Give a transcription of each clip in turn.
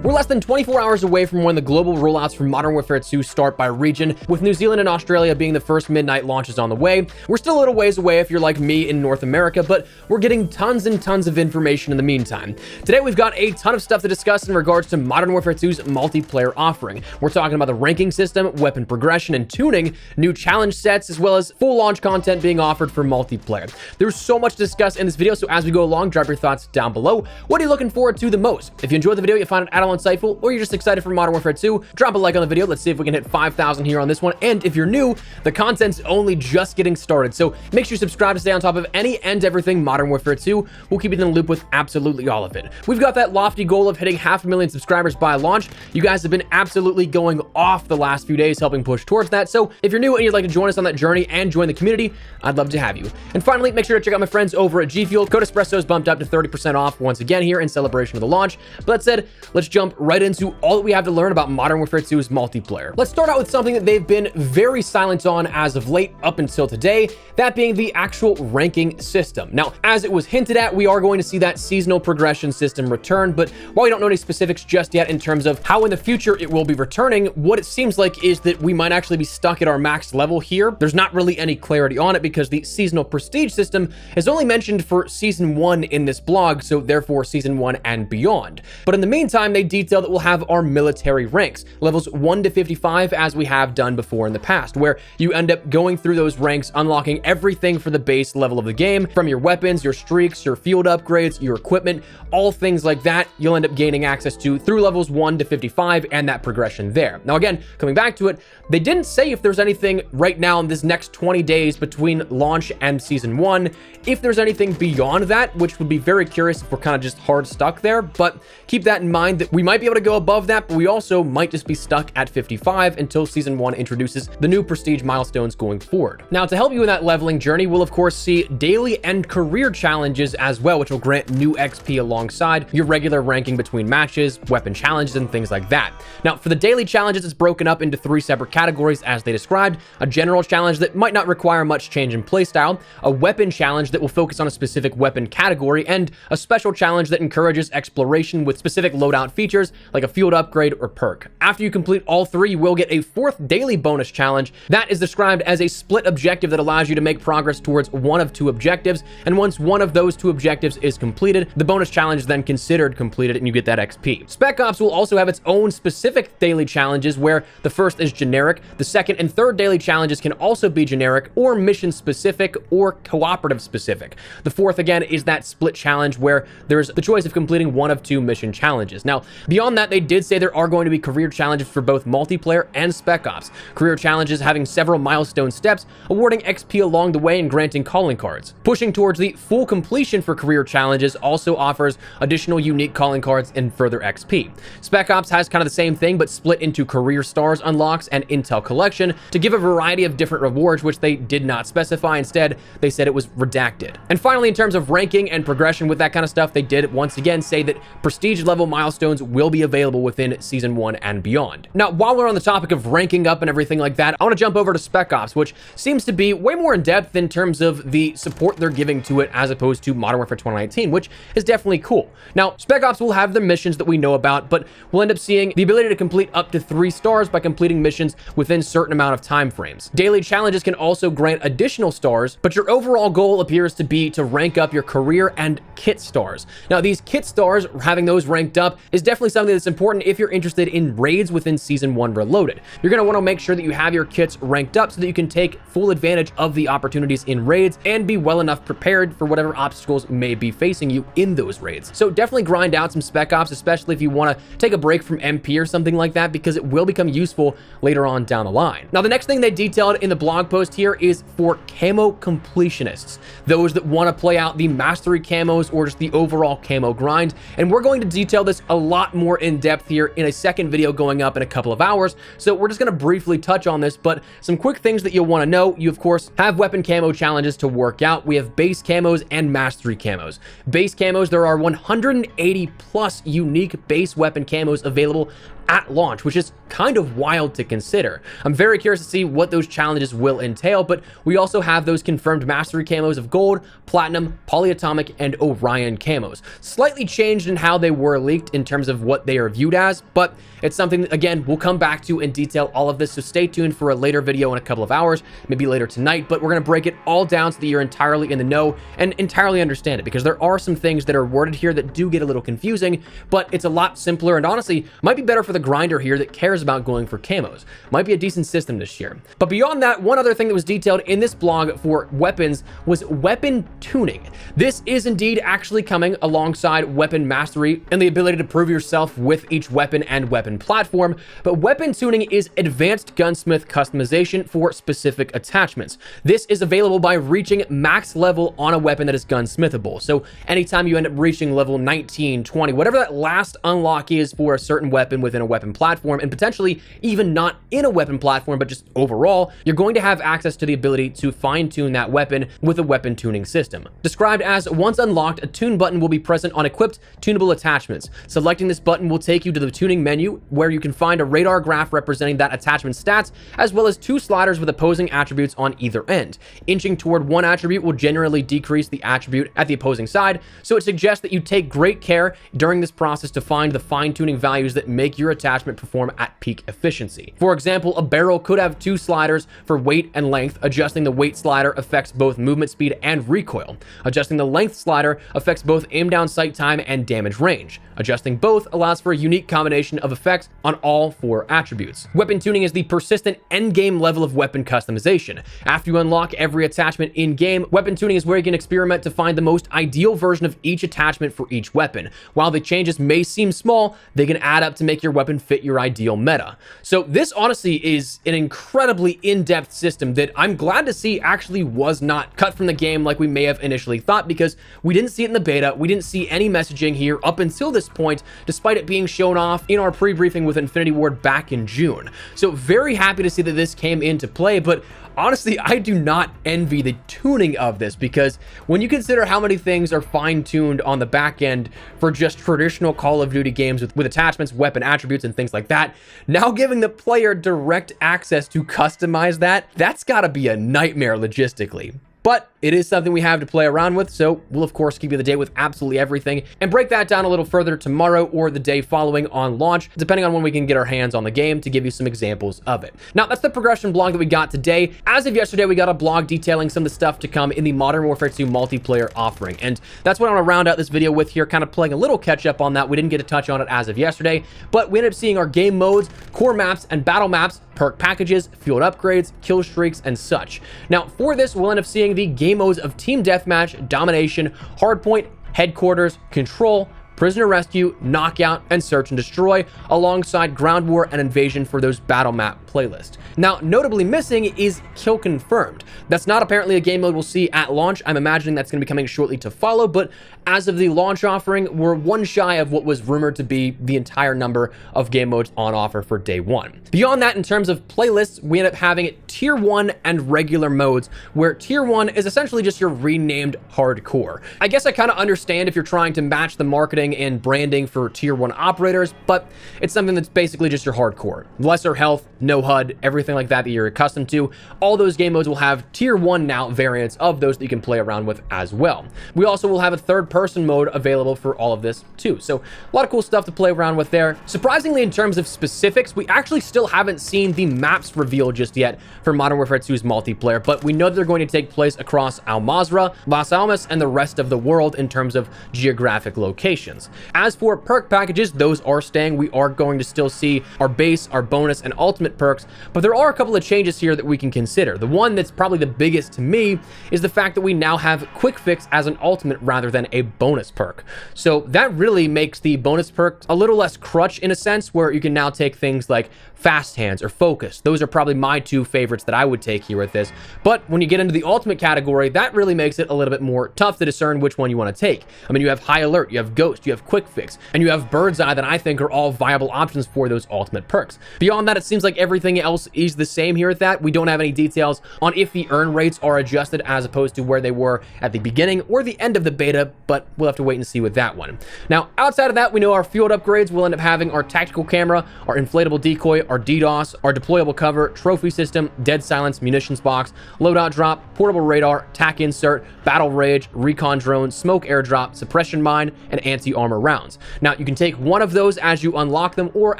We're less than 24 hours away from when the global rollouts for Modern Warfare 2 start by region, with New Zealand and Australia being the first midnight launches on the way. We're still a little ways away if you're like me in North America, but we're getting tons and tons of information in the meantime. Today we've got a ton of stuff to discuss in regards to Modern Warfare 2's multiplayer offering. We're talking about the ranking system, weapon progression and tuning, new challenge sets, as well as full launch content being offered for multiplayer. There's so much to discuss in this video, so as we go along, drop your thoughts down below. What are you looking forward to the most? If you enjoyed the video, you find it at all insightful, or you're just excited for Modern Warfare 2, drop a like on the video. Let's see if we can hit 5,000 here on this one. And if you're new, the content's only just getting started, so make sure you subscribe to stay on top of any and everything Modern Warfare 2. We'll keep you in the loop with absolutely all of it. We've got that lofty goal of hitting 500,000 subscribers by launch. You guys have been absolutely going off the last few days helping push towards that, so if you're new and you'd like to join us on that journey and join the community, I'd love to have you. And finally, make sure to check out my friends over at G Fuel. Code Espresso is bumped up to 30% off once again here in celebration of the launch. But that said, let's jump right into all that we have to learn about Modern Warfare 2's multiplayer. Let's start out with something that they've been very silent on as of late up until today, that being the actual ranking system. Now, as it was hinted at, we are going to see that seasonal progression system return, but while we don't know any specifics just yet in terms of how in the future it will be returning, what it seems like is that we might actually be stuck at our max level here. There's not really any clarity on it because the seasonal prestige system is only mentioned for Season 1 in this blog, so therefore Season 1 and beyond. But in the meantime, they detail that we'll have our military ranks, levels 1 to 55, as we have done before in the past, where you end up going through those ranks, unlocking everything for the base level of the game, from your weapons, your streaks, your field upgrades, your equipment, all things like that, you'll end up gaining access to through levels 1 to 55 and that progression there. Now again, coming back to it, they didn't say if there's anything right now in this next 20 days between launch and Season 1, if there's anything beyond that, which would be very curious if we're kind of just hard stuck there, but keep that in mind that we might be able to go above that, but we also might just be stuck at 55 until Season 1 introduces the new prestige milestones going forward. Now, to help you in that leveling journey, we'll of course see daily and career challenges as well, which will grant new XP alongside your regular ranking between matches, weapon challenges, and things like that. Now, for the daily challenges, it's broken up into 3 separate categories as they described: a general challenge that might not require much change in playstyle, a weapon challenge that will focus on a specific weapon category, and a special challenge that encourages exploration with specific loadout features like a field upgrade or perk. After you complete all 3, you will get a 4th daily bonus challenge that is described as a split objective that allows you to make progress towards one of 2 objectives, and once one of those 2 objectives is completed, the bonus challenge is then considered completed and you get that XP. Spec Ops will also have its own specific daily challenges, where the first is generic, the second and third daily challenges can also be generic or mission specific or cooperative specific. The 4th again is that split challenge where there's the choice of completing one of 2 mission challenges. Now, beyond that, they did say there are going to be career challenges for both multiplayer and Spec Ops. Career challenges having several milestone steps, awarding XP along the way and granting calling cards. Pushing towards the full completion for career challenges also offers additional unique calling cards and further XP. Spec Ops has kind of the same thing, but split into career stars unlocks and intel collection to give a variety of different rewards, which they did not specify. Instead, they said it was redacted. And finally, in terms of ranking and progression with that kind of stuff, they did once again say that prestige level milestones will be available within Season 1 and beyond. Now, while we're on the topic of ranking up and everything like that, I want to jump over to Spec Ops, which seems to be way more in depth in terms of the support they're giving to it as opposed to Modern Warfare 2019, which is definitely cool. Now, Spec Ops will have their missions that we know about, but we'll end up seeing the ability to complete up to 3 stars by completing missions within certain amount of time frames. Daily challenges can also grant additional stars, but your overall goal appears to be to rank up your career and kit stars. Now, these kit stars, having those ranked up, is definitely something that's important if you're interested in raids within Season 1 Reloaded. You're going to want to make sure that you have your kits ranked up so that you can take full advantage of the opportunities in raids and be well enough prepared for whatever obstacles may be facing you in those raids. So definitely grind out some Spec Ops, especially if you want to take a break from MP or something like that, because it will become useful later on down the line. Now, the next thing they detailed in the blog post here is for camo completionists, those that want to play out the mastery camos or just the overall camo grind. And we're going to detail this a lot more in depth here in a second video going up in a couple of hours. So we're just going to briefly touch on this, but some quick things that you'll want to know. You, of course, have weapon camo challenges to work out. We have base camos and mastery camos. Base camos, there are 180 plus unique base weapon camos available at launch, which is kind of wild to consider. I'm very curious to see what those challenges will entail, but we also have those confirmed mastery camos of gold, platinum, polyatomic, and Orion camos. Slightly changed in how they were leaked in terms terms of what they are viewed as, but it's something that, again, we'll come back to in detail all of this, so stay tuned for a later video in a couple of hours, maybe later tonight, but we're going to break it all down so that you're entirely in the know and entirely understand it, because there are some things that are worded here that do get a little confusing, but it's a lot simpler and honestly might be better for the grinder here that cares about going for camos. Might be a decent system this year. But beyond that, one other thing that was detailed in this blog for weapons was weapon tuning. This is indeed actually coming alongside weapon mastery and the ability to prove yourself with each weapon and weapon platform, but weapon tuning is advanced gunsmith customization for specific attachments. This is available by reaching max level on a weapon that is gunsmithable. So anytime you end up reaching level 19, 20, whatever that last unlock is for a certain weapon within a weapon platform, and potentially even not in a weapon platform, but just overall, you're going to have access to the ability to fine-tune that weapon with a weapon tuning system. Described as, once unlocked, a tune button will be present on equipped tunable attachments. Selecting this button will take you to the tuning menu, where you can find a radar graph representing that attachment stats, as well as 2 sliders with opposing attributes on either end. Inching toward one attribute will generally decrease the attribute at the opposing side, so it suggests that you take great care during this process to find the fine-tuning values that make your attachment perform at peak efficiency. For example, a barrel could have 2 sliders for weight and length. Adjusting the weight slider affects both movement speed and recoil. Adjusting the length slider affects both aim down sight time and damage range. Adjusting both allows for a unique combination of effects on all 4 attributes. Weapon tuning is the persistent endgame level of weapon customization. After you unlock every attachment in-game, weapon tuning is where you can experiment to find the most ideal version of each attachment for each weapon. While the changes may seem small, they can add up to make your weapon fit your ideal meta. So this honestly is an incredibly in-depth system that I'm glad to see actually was not cut from the game like we may have initially thought, because we didn't see it in the beta, we didn't see any messaging here up until this point, despite it being shown off in our pre-briefing with Infinity Ward back in June. So very happy to see that this came into play, but honestly, I do not envy the tuning of this, because when you consider how many things are fine-tuned on the back end for just traditional Call of Duty games with attachments, weapon attributes, and things like that, now giving the player direct access to customize that's gotta be a nightmare logistically. But it is something we have to play around with, so we'll of course keep you up to date with absolutely everything and break that down a little further tomorrow or the day following on launch, depending on when we can get our hands on the game, to give you some examples of it. Now, that's the progression blog that we got today. As of yesterday, we got a blog detailing some of the stuff to come in the Modern Warfare 2 multiplayer offering, and that's what I want to round out this video with here, kind of playing a little catch up on that. We didn't get to touch on it as of yesterday, but we ended up seeing our game modes, core maps, and battle maps, perk packages, field upgrades, kill streaks, and such. Now, for this, we'll end up seeing the game modes of Team Deathmatch, Domination, Hardpoint, Headquarters, Control, Prisoner Rescue, Knockout, and Search and Destroy, alongside Ground War and Invasion for those battle map playlists. Now, notably missing is Kill Confirmed. That's not apparently a game mode we'll see at launch. I'm imagining that's going to be coming shortly to follow, but as of the launch offering, we're one shy of what was rumored to be the entire number of game modes on offer for day one. Beyond that, in terms of playlists, we end up having Tier 1 and regular modes, where Tier 1 is essentially just your renamed hardcore. I guess I kind of understand if you're trying to match the marketing and branding for Tier 1 operators, but it's something that's basically just your hardcore. Lesser health, no HUD, everything like that you're accustomed to. All those game modes will have Tier 1 now variants of those that you can play around with as well. We also will have a third-person mode available for all of this too. So a lot of cool stuff to play around with there. Surprisingly, in terms of specifics, we actually still haven't seen the maps revealed just yet for Modern Warfare 2's multiplayer, but we know that they're going to take place across Al Mazrah, Las Almas, and the rest of the world in terms of geographic locations. As for perk packages, those are staying. We are going to still see our base, our bonus, and ultimate perks, but there are a couple of changes here that we can consider. The one that's probably the biggest to me is the fact that we now have Quick Fix as an ultimate rather than a bonus perk. So that really makes the bonus perk a little less crutch in a sense, where you can now take things like Fast Hands or Focus. Those are probably my 2 favorites that I would take here with this. But when you get into the ultimate category, that really makes it a little bit more tough to discern which one you want to take. I mean, you have High Alert, you have Ghost, you have Quick Fix, and you have Bird's Eye that I think are all viable options for those ultimate perks. Beyond that, it seems like everything everything else is the same here at that. We don't have any details on if the earn rates are adjusted as opposed to where they were at the beginning or the end of the beta, but we'll have to wait and see with that one. Now, outside of that, we know our field upgrades will end up having our tactical camera, our inflatable decoy, our DDoS, our deployable cover, trophy system, dead silence, munitions box, loadout drop, portable radar, tac insert, battle rage, recon drone, smoke airdrop, suppression mine, and anti-armor rounds. Now, you can take one of those as you unlock them, or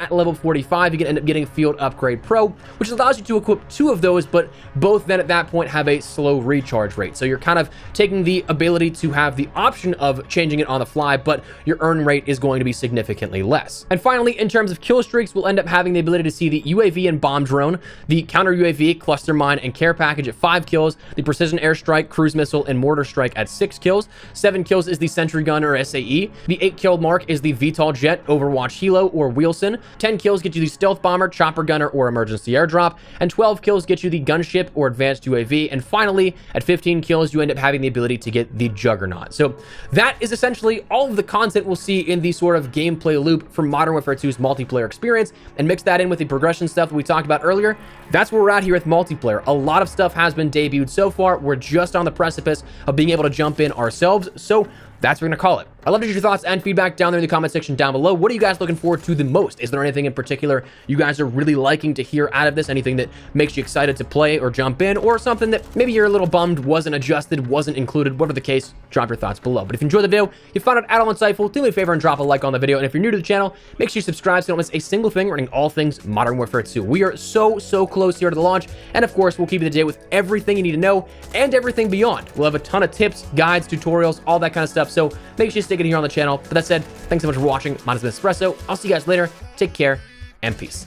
at level 45, you can end up getting Field Upgrade Pro, which allows you to equip 2 of those, but both then at that point have a slow recharge rate. So you're kind of taking the ability to have the option of changing it on the fly, but your earn rate is going to be significantly less. And finally, in terms of kill streaks, we'll end up having the ability to see the UAV and bomb drone, the counter UAV, cluster mine, and care package at 5 kills, the precision airstrike, cruise missile, and mortar strike at 6 kills. 7 kills is the sentry gun or SAE. The 8 kill mark is the VTOL jet, Overwatch Helo, or Wheelson. 10 kills get you the stealth bomber, chopper gunner, or emergency airdrop, and 12 kills get you the gunship or advanced UAV. And finally, at 15 kills, you end up having the ability to get the Juggernaut. So that is essentially all of the content we'll see in the sort of gameplay loop from Modern Warfare 2's multiplayer experience, and mix that in with the progression stuff that we talked about earlier. That's where we're at here with multiplayer. A lot of stuff has been debuted so far. We're just on the precipice of being able to jump in ourselves, so that's what we're gonna call it. I'd love to hear your thoughts and feedback down there in the comment section down below. What are you guys looking forward to the most? Is there anything in particular you guys are really liking to hear out of this? Anything that makes you excited to play or jump in, or something that maybe you're a little bummed wasn't adjusted, wasn't included? Whatever the case, drop your thoughts below. But if you enjoyed the video, you found it at all insightful, do me a favor and drop a like on the video. And if you're new to the channel, make sure you subscribe so you don't miss a single thing running all things Modern Warfare 2. We are so close here to the launch, and of course, we'll keep you up to date with everything you need to know and everything beyond. We'll have a ton of tips, guides, tutorials, all that kind of stuff, so make sure you stick it here on the channel. But that said, thanks so much for watching. Mine has been Espresso. I'll see you guys later. Take care and peace.